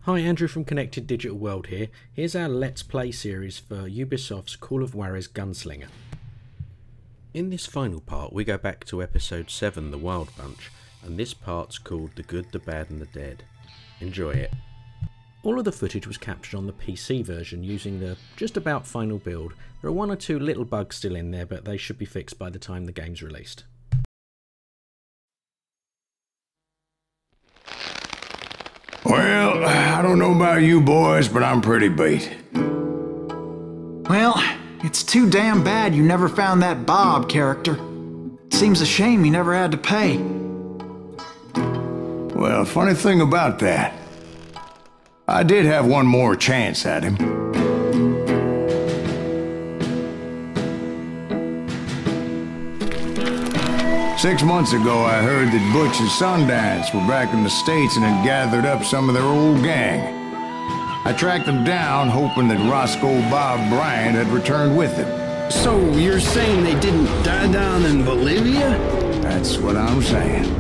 Hi, Andrew from Connected Digital World here. Here's our Let's Play series for Ubisoft's Call of Juarez Gunslinger. In this final part we go back to episode 7, The Wild Bunch, and this part's called The Good, the Bad and the Dead. Enjoy it. All of the footage was captured on the PC version using the just about final build. There are one or two little bugs still in there, but they should be fixed by the time the game's released. Well, I don't know about you boys, but I'm pretty beat. Well, it's too damn bad you never found that Bob character. Seems a shame you never had to pay. Well, funny thing about that, I did have one more chance at him. 6 months ago, I heard that Butch and Sundance were back in the States and had gathered up some of their old gang. I tracked them down, hoping that Roscoe Bob Bryant had returned with them. So you're saying they didn't die down in Bolivia? That's what I'm saying.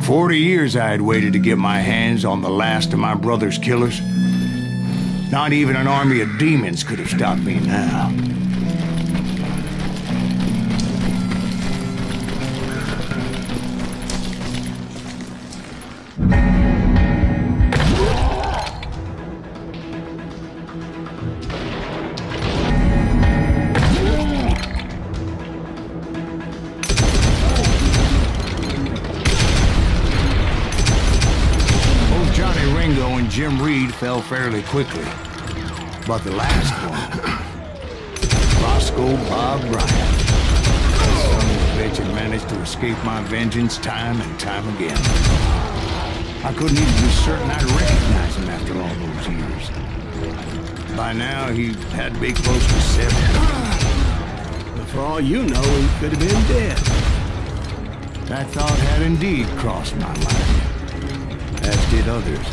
40 years I had waited to get my hands on the last of my brother's killers. Not even an army of demons could have stopped me now. Jim Reed fell fairly quickly, but the last one, Roscoe Bob Bryant, that son of a bitch had managed to escape my vengeance time and time again. I couldn't even be certain I'd recognize him after all those years. By now, he had to be close to 70. But for all you know, he could have been dead. That thought had indeed crossed my mind, as did others.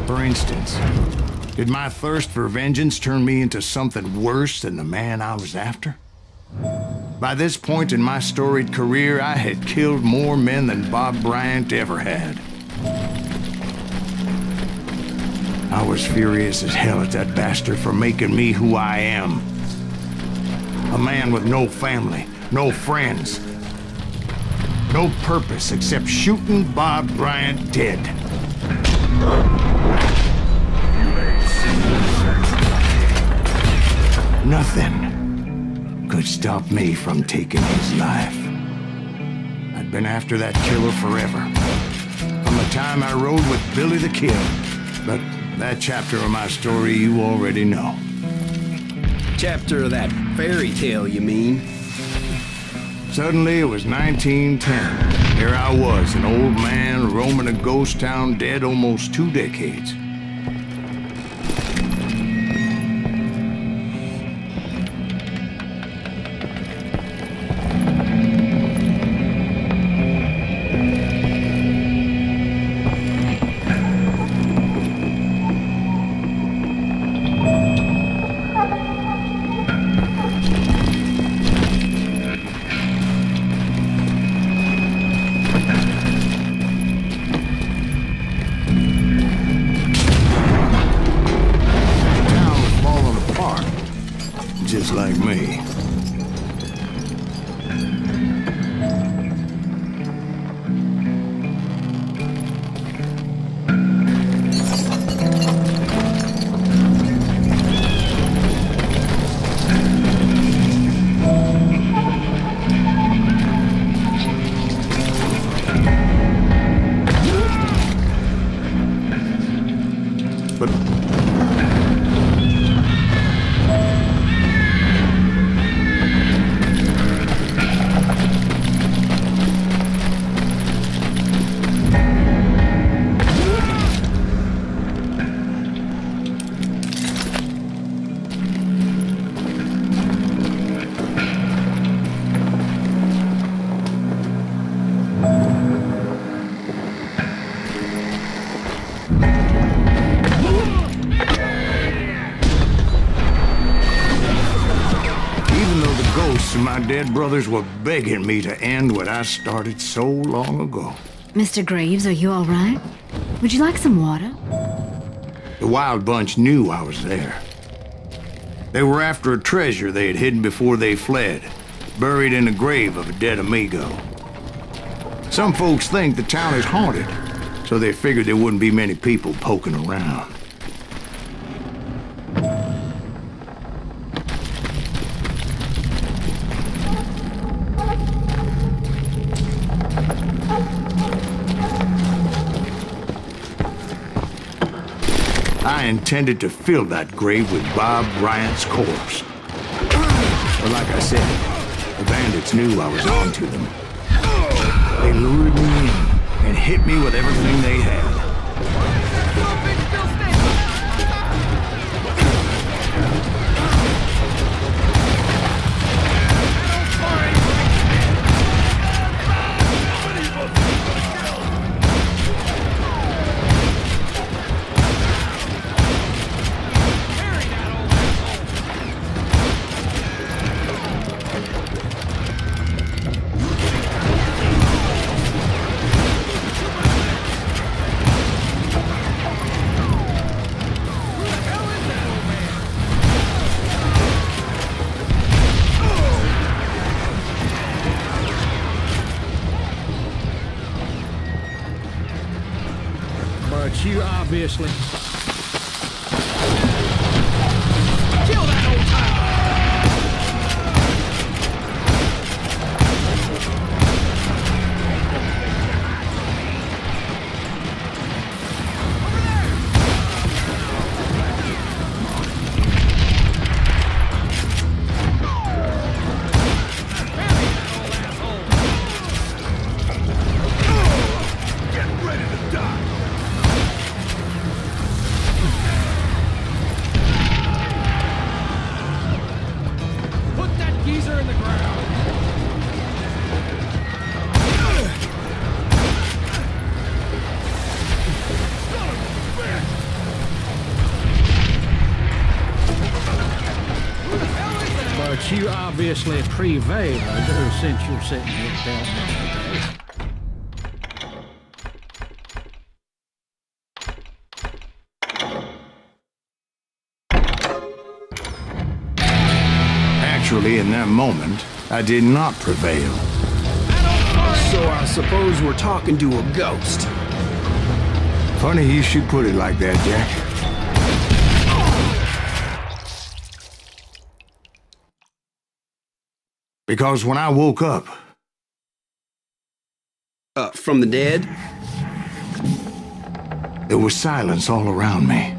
For instance, did my thirst for vengeance turn me into something worse than the man I was after? By this point in my storied career, I had killed more men than Bob Bryant ever had. I was furious as hell at that bastard for making me who I am. A man with no family, no friends, no purpose except shooting Bob Bryant dead. Nothing could stop me from taking his life. I'd been after that killer forever, from the time I rode with Billy the Kid. But that chapter of my story you already know. Chapter of that fairy tale, you mean? Suddenly, it was 1910. Here I was, an old man roaming a ghost town dead almost 2 decades. Just like me. of my dead brothers were begging me to end what I started so long ago. Mr. Graves, are you all right? Would you like some water? The Wild Bunch knew I was there. They were after a treasure they had hidden before they fled, buried in the grave of a dead amigo. Some folks think the town is haunted, so they figured there wouldn't be many people poking around. I intended to fill that grave with Bob Bryant's corpse. But like I said, the bandits knew I was on to them. They lured me in and hit me with everything they had. But you obviously... But you obviously prevailed since you're sitting here telling me. Actually, in that moment, I did not prevail. So I suppose we're talking to a ghost. Funny you should put it like that, Jack. Because when I woke up... From the dead? There was silence all around me.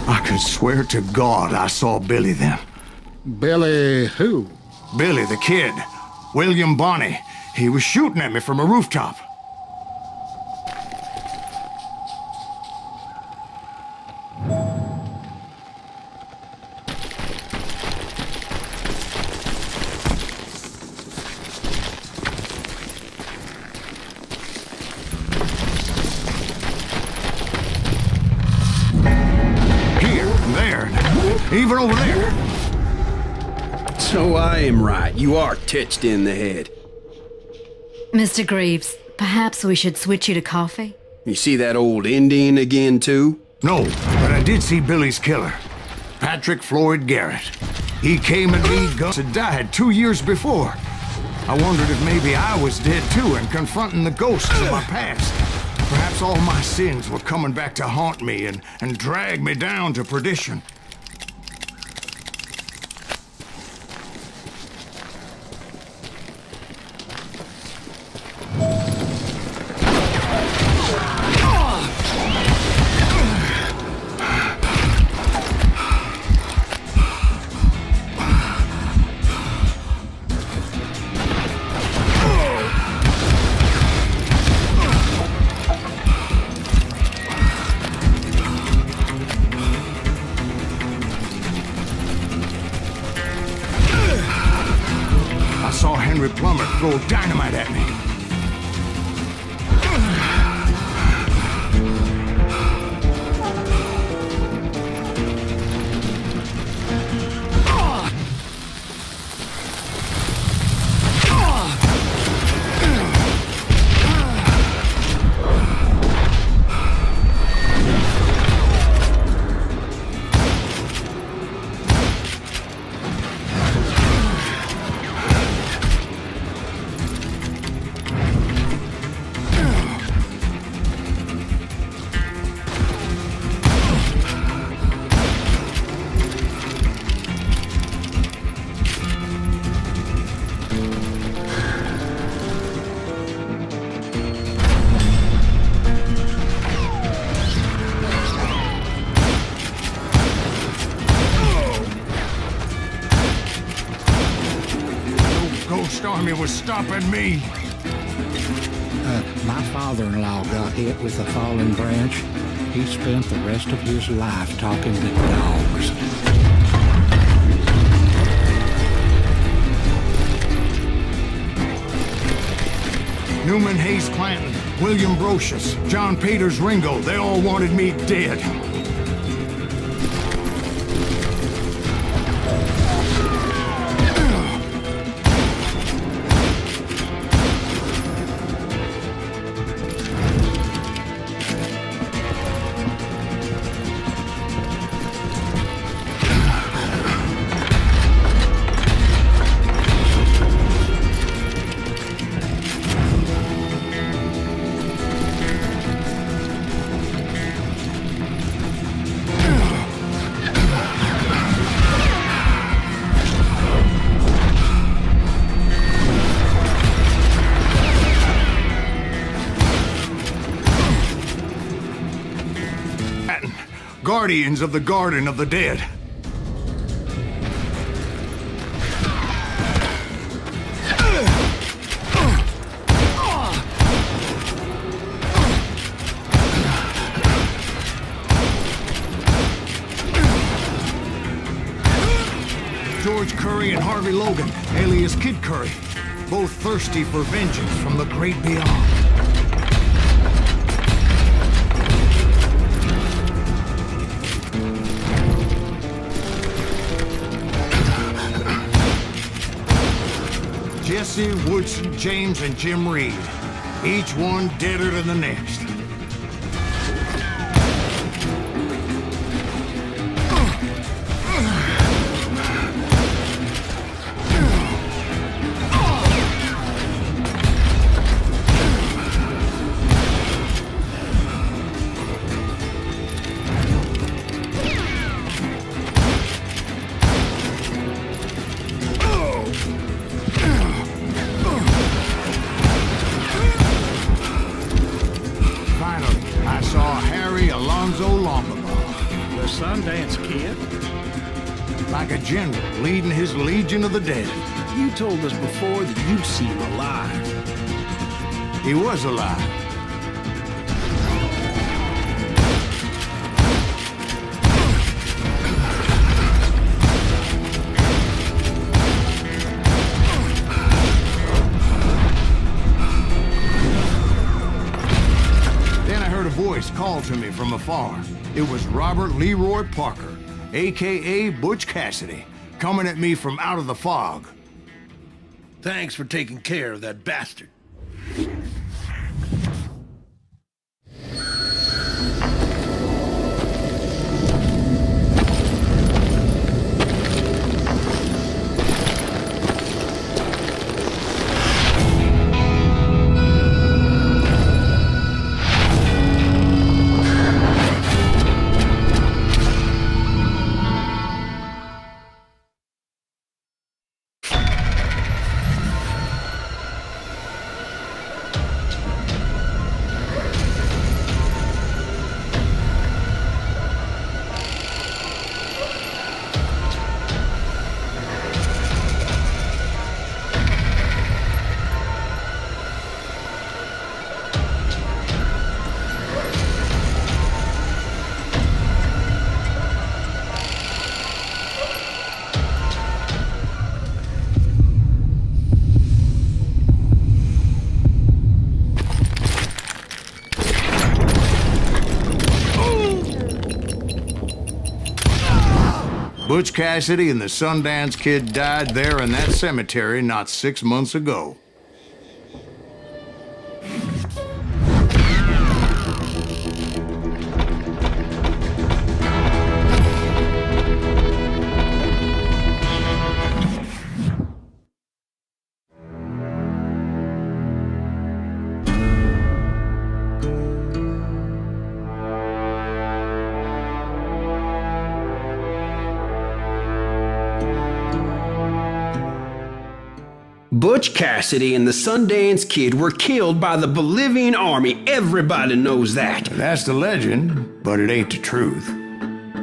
I could swear to God I saw Billy then. Billy who? Billy the kid. William Bonney. He was shooting at me from a rooftop. Even over there. So I am right. You are touched in the head. Mr. Graves, perhaps we should switch you to coffee? You see that old Indian again, too? No, but I did see Billy's killer. Patrick Floyd Garrett. He came at me, guns had died 2 years before. I wondered if maybe I was dead too and confronting the ghosts of my past. Perhaps all my sins were coming back to haunt me and drag me down to perdition. Plumber throw dynamite at me. was stopping me. My father-in-law got hit with a fallen branch. He spent the rest of his life talking to dogs. Newman Hayes Clanton, William Brocious, John Peters Ringo, they all wanted me dead. Guardians of the Garden of the Dead. George Curry and Harvey Logan, alias Kid Curry, both thirsty for vengeance from the great beyond. Jesse, Woodson, James, and Jim Reed. Each one deader than the next. The Sundance Kid? Like a general leading his legion of the dead. You told us before that you'd seen him alive. He was alive. Then I heard a voice call to me from afar. It was Robert Leroy Parker, a.k.a. Butch Cassidy, coming at me from out of the fog. Thanks for taking care of that bastard. Butch Cassidy and the Sundance Kid died there in that cemetery not 6 months ago. Butch Cassidy and the Sundance Kid were killed by the Bolivian army. Everybody knows that. That's the legend, but it ain't the truth.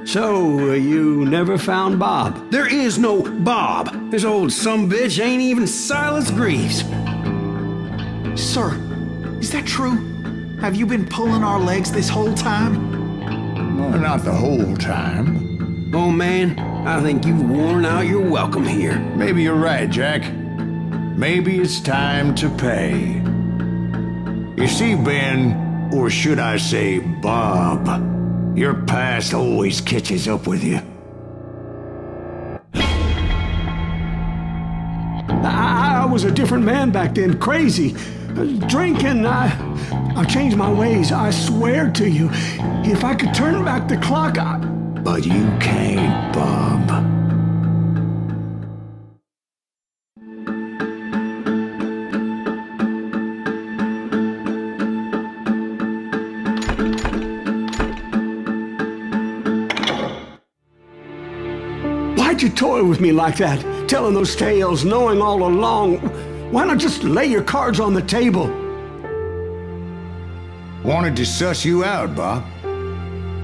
So, you never found Bob? There is no Bob. This old sumbitch ain't even Silas Greaves. Sir, is that true? Have you been pulling our legs this whole time? Well, not the whole time. Oh man, I think you've worn out your welcome here. Maybe you're right, Jack. Maybe it's time to pay. You see, Ben, or should I say Bob, your past always catches up with you. I was a different man back then, crazy. Drinking, I changed my ways, I swear to you. If I could turn back the clock, But you can't, Bob. Why'd you toy with me like that? Telling those tales, knowing all along. Why not just lay your cards on the table? Wanted to suss you out, Bob.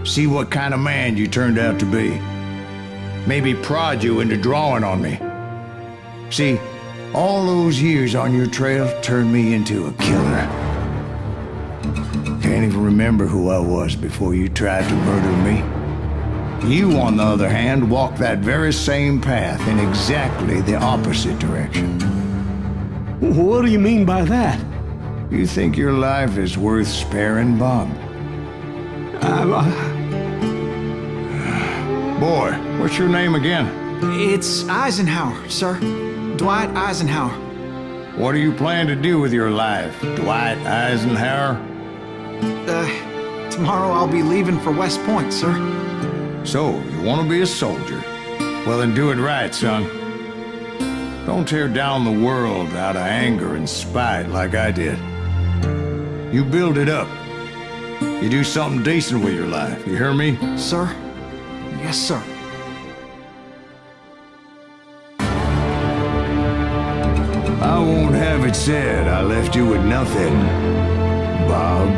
See what kind of man you turned out to be. Maybe prod you into drawing on me. See, all those years on your trail turned me into a killer. Can't even remember who I was before you tried to murder me. You, on the other hand, walked that very same path in exactly the opposite direction. What do you mean by that? You think your life is worth sparing, Bob? Boy, what's your name again? It's Eisenhower, sir. Dwight Eisenhower. What do you plan to do with your life, Dwight Eisenhower? Tomorrow I'll be leaving for West Point, sir. So, you want to be a soldier? Well, then do it right, son. Don't tear down the world out of anger and spite like I did. You build it up. You do something decent with your life, you hear me? Sir? Yes, sir. I won't have it said I left you with nothing, Bob.